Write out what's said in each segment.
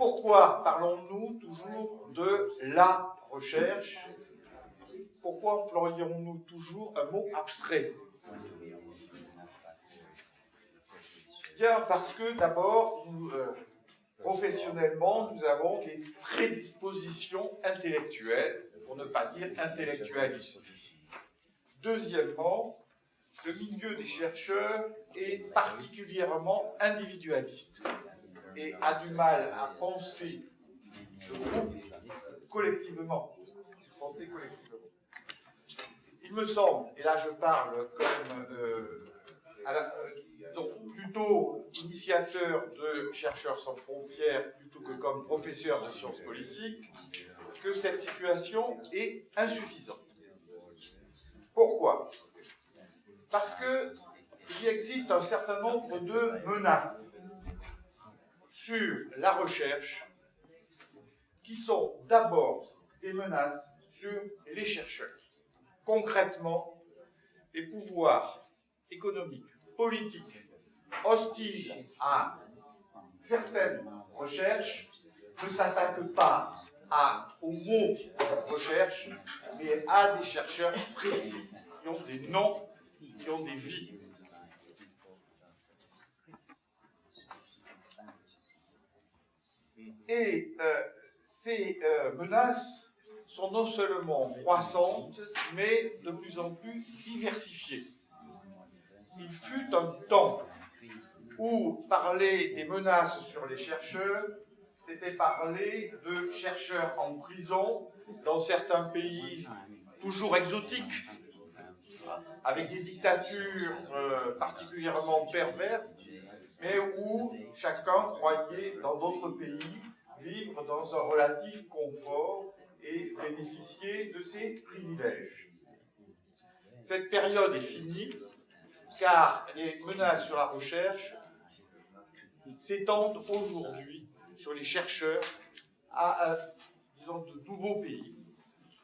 Pourquoi parlons-nous toujours de la recherche? Pourquoi employons-nous toujours un mot abstrait? Bien, parce que d'abord, professionnellement, nous avons des prédispositions intellectuelles, pour ne pas dire intellectualistes. Deuxièmement, le milieu des chercheurs est particulièrement individualiste et a du mal à penser le groupe collectivement. Il me semble, et là je parle comme plutôt initiateur de Chercheurs sans frontières plutôt que comme professeur de sciences politiques, que cette situation est insuffisante. Pourquoi? Parce qu'il existe un certain nombre de menaces sur la recherche qui sont d'abord des menaces sur les chercheurs. Concrètement, les pouvoirs économiques, politiques, hostiles à certaines recherches ne s'attaquent pas au mot recherche, mais à des chercheurs précis, qui ont des noms, qui ont des vies. Et ces menaces sont non seulement croissantes, mais de plus en plus diversifiées. Il fut un temps où parler des menaces sur les chercheurs, c'était parler de chercheurs en prison dans certains pays toujours exotiques, avec des dictatures particulièrement perverses, mais où chacun croyait, dans d'autres pays, vivre dans un relatif confort et bénéficier de ses privilèges. Cette période est finie, car les menaces sur la recherche s'étendent aujourd'hui sur les chercheurs à, disons, de nouveaux pays,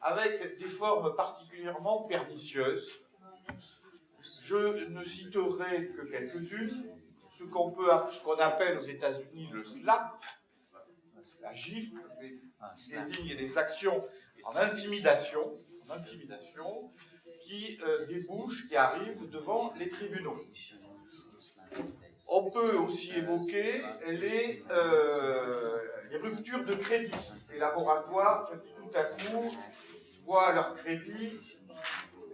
avec des formes particulièrement pernicieuses. Je ne citerai que quelques-unes, ce qu'on appelle aux États-Unis le SLAPP, la gifle, qui désigne les actions en intimidation qui débouchent et arrivent devant les tribunaux. On peut aussi évoquer les ruptures de crédit. Les laboratoires qui tout à coup voient leur crédit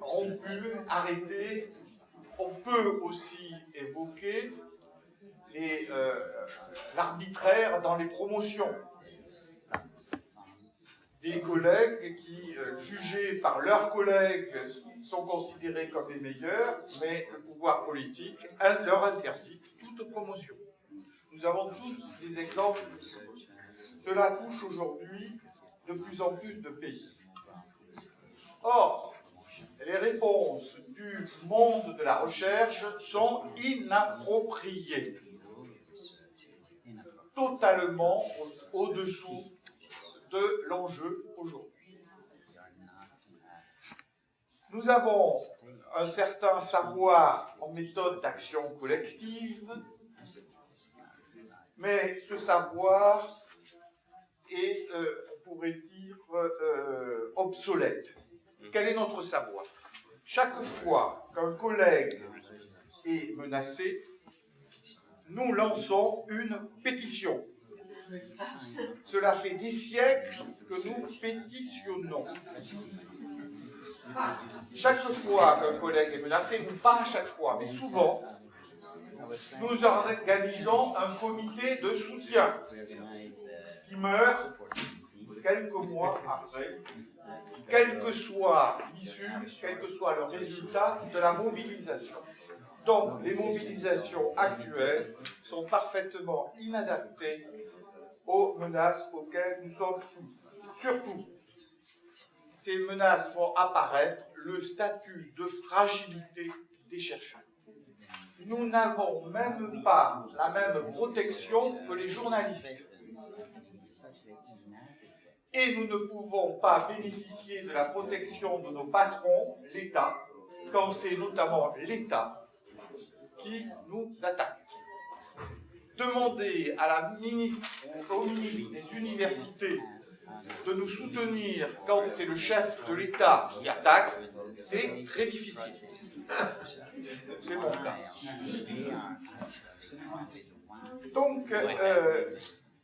rompu, arrêté. On peut aussi évoquer l'arbitraire dans les promotions. Des collègues qui, jugés par leurs collègues, sont considérés comme les meilleurs, mais le pouvoir politique leur interdit toute promotion. Nous avons tous des exemples de cela. Cela touche aujourd'hui de plus en plus de pays. Or, les réponses du monde de la recherche sont inappropriées, totalement au-dessous de l'enjeu aujourd'hui. Nous avons un certain savoir en méthode d'action collective, mais ce savoir est, on pourrait dire, obsolète. Quel est notre savoir? Chaque fois qu'un collègue est menacé, nous lançons une pétition. Cela fait des siècles que nous pétitionnons. Chaque fois qu'un collègue est menacé, ou pas à chaque fois, mais souvent, nous organisons un comité de soutien qui meurt quelques mois après, quelle que soit l'issue, quel que soit le résultat de la mobilisation. Donc, les mobilisations actuelles sont parfaitement inadaptées aux menaces auxquelles nous sommes soumis. Surtout, ces menaces font apparaître le statut de fragilité des chercheurs. Nous n'avons même pas la même protection que les journalistes. Et nous ne pouvons pas bénéficier de la protection de nos patrons, l'État, quand c'est notamment l'État qui nous attaque. De demander à la ministre, au ministre des universités de nous soutenir quand c'est le chef de l'État qui attaque, c'est très difficile. C'est mon cas. Donc,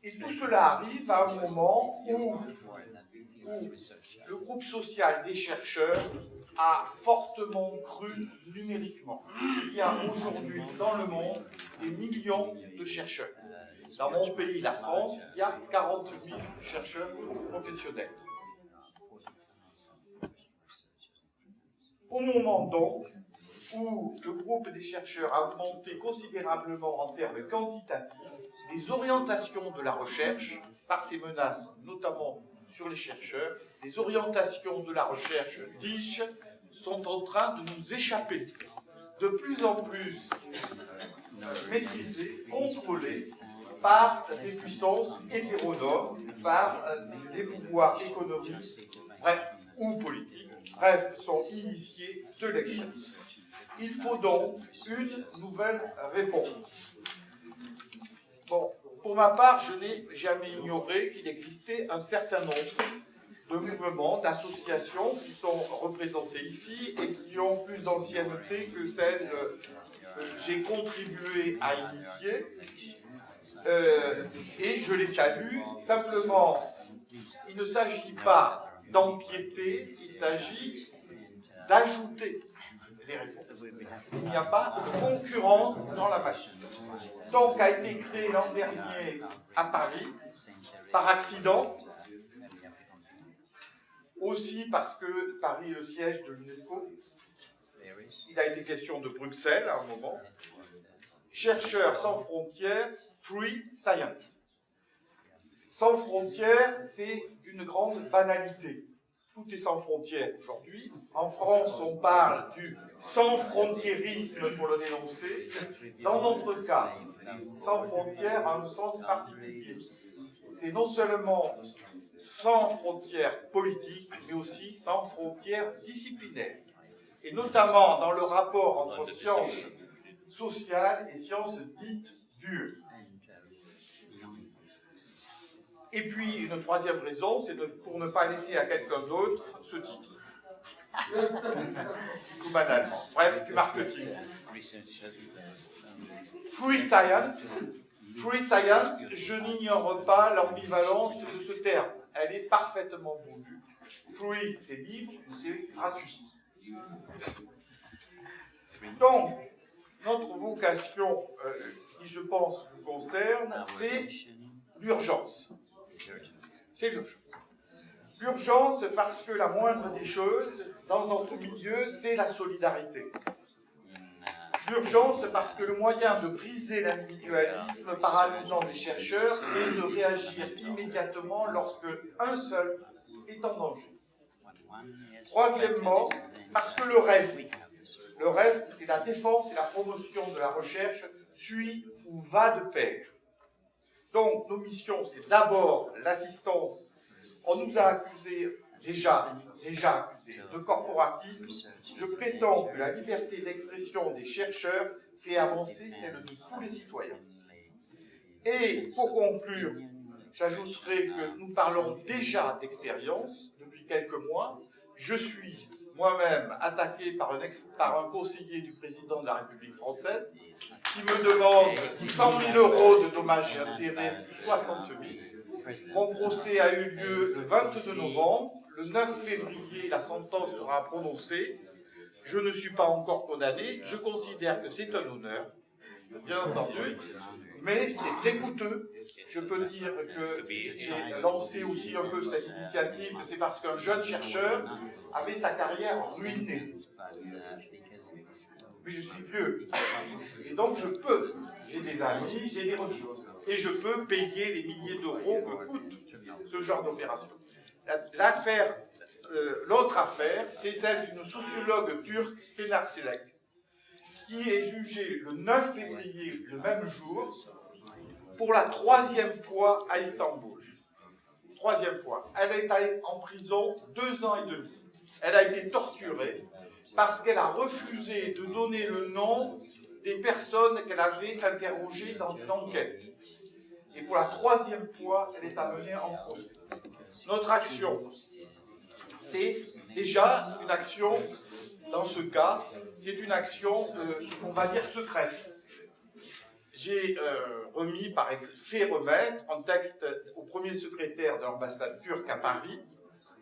et tout cela arrive à un moment où le groupe social des chercheurs a fortement cru numériquement. Il y a aujourd'hui dans le monde des millions de chercheurs. Dans mon pays, la France, il y a 40 000 chercheurs professionnels. Au moment donc où le groupe des chercheurs a augmenté considérablement en termes quantitatifs, les orientations de la recherche, par ces menaces, notamment sur les chercheurs, les orientations de la recherche, dis-je, sont en train de nous échapper. De plus en plus maîtrisées, contrôlées par des puissances hétéronomes, par des pouvoirs économiques, bref, ou politiques, bref, sont initiés de l'extérieur. Il faut donc une nouvelle réponse. Bon, pour ma part, je n'ai jamais ignoré qu'il existait un certain nombre de mouvements, d'associations qui sont représentés ici et qui ont plus d'ancienneté que celles que j'ai contribué à initier. Et je les salue. Simplement, il ne s'agit pas d'empiéter, il s'agit d'ajouter des réponses. Il n'y a pas de concurrence dans la machine. Donc, a été créé l'an dernier à Paris, par accident, aussi parce que Paris est le siège de l'UNESCO. Il a été question de Bruxelles à un moment. Chercheurs sans frontières, Free Science. Sans frontières, c'est une grande banalité. Tout est sans frontières aujourd'hui. En France, on parle du sans-frontiérisme pour le dénoncer. Dans notre cas, sans frontières a un sens particulier. C'est non seulement sans frontières politiques, mais aussi sans frontières disciplinaires. Et notamment dans le rapport entre sciences sociales et sciences dites dures. Et puis, une troisième raison, c'est pour ne pas laisser à quelqu'un d'autre ce titre. Tout banalement. Bref, du marketing. Free Science, je n'ignore pas l'ambivalence de ce terme. Elle est parfaitement voulue. Free, c'est libre, c'est gratuit. Donc, notre vocation, qui je pense vous concerne, c'est l'urgence. C'est l'urgence. L'urgence parce que la moindre des choses, dans notre milieu, c'est la solidarité. L'urgence parce que le moyen de briser l'individualisme paralysant des chercheurs, c'est de réagir immédiatement lorsque un seul est en danger. Troisièmement, parce que le reste, c'est la défense et la promotion de la recherche, suit ou va de pair. Donc, nos missions, c'est d'abord l'assistance. On nous a accusés, déjà accusés, de corporatisme. Je prétends que la liberté d'expression des chercheurs fait avancer celle de tous les citoyens. Et pour conclure, j'ajouterai que nous parlons déjà d'expérience depuis quelques mois. Je suis moi-même attaqué par un conseiller du président de la République française qui me demande 100 000 € de dommages et intérêts, plus 60 000. Mon procès a eu lieu le 22 novembre. Le 9 février, la sentence sera prononcée. Je ne suis pas encore condamné. Je considère que c'est un honneur, bien entendu, mais c'est très coûteux. Je peux dire que j'ai lancé aussi un peu cette initiative, c'est parce qu'un jeune chercheur avait sa carrière ruinée. Mais je suis vieux. Et donc je peux. J'ai des amis, j'ai des ressources. Et je peux payer les milliers d'euros que coûte ce genre d'opération. L'autre affaire, c'est celle d'une sociologue turque, Pınar Selek, qui est jugée le 9 février, le même jour, pour la 3e fois à Istanbul. 3e fois. Elle a été en prison 2 ans et demi. Elle a été torturée parce qu'elle a refusé de donner le nom des personnes qu'elle avait interrogées dans une enquête. Et pour la 3e fois, elle est amenée en procès. Notre action, c'est déjà une action, dans ce cas, c'est une action, on va dire, secrète. J'ai fait remettre un texte au premier secrétaire de l'ambassade turque à Paris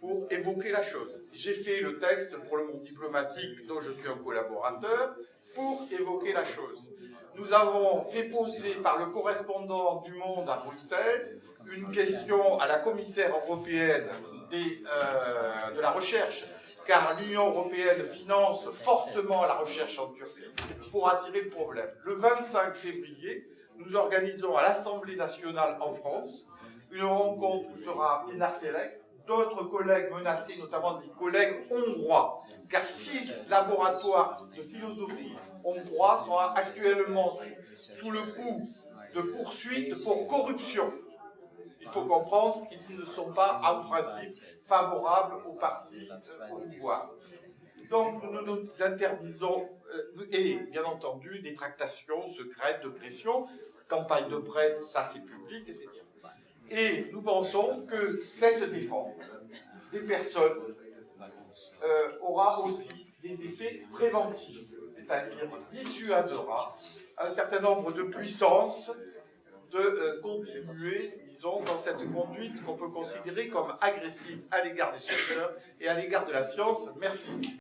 pour évoquer la chose. J'ai fait le texte pour le monde diplomatique dont je suis un collaborateur pour évoquer la chose. Nous avons fait poser par le correspondant du Monde à Bruxelles une question à la commissaire européenne de la recherche, car l'Union européenne finance fortement la recherche en Turquie pour attirer le problème. Le 25 février, nous organisons à l'Assemblée nationale en France une rencontre où sera Pinar Selek, d'autres collègues menacés, notamment des collègues hongrois, car 6 laboratoires de philosophie hongrois sont actuellement sous le coup de poursuites pour corruption. Il faut comprendre qu'ils ne sont pas, en principe, favorables au parti au pouvoir. Donc, nous nous interdisons, et bien entendu, des tractations secrètes de pression, campagne de presse, ça c'est public, etc. Et nous pensons que cette défense des personnes aura aussi des effets préventifs, c'est-à-dire dissuadera un certain nombre de puissances de continuer, disons, dans cette conduite qu'on peut considérer comme agressive à l'égard des chercheurs et à l'égard de la science. Merci.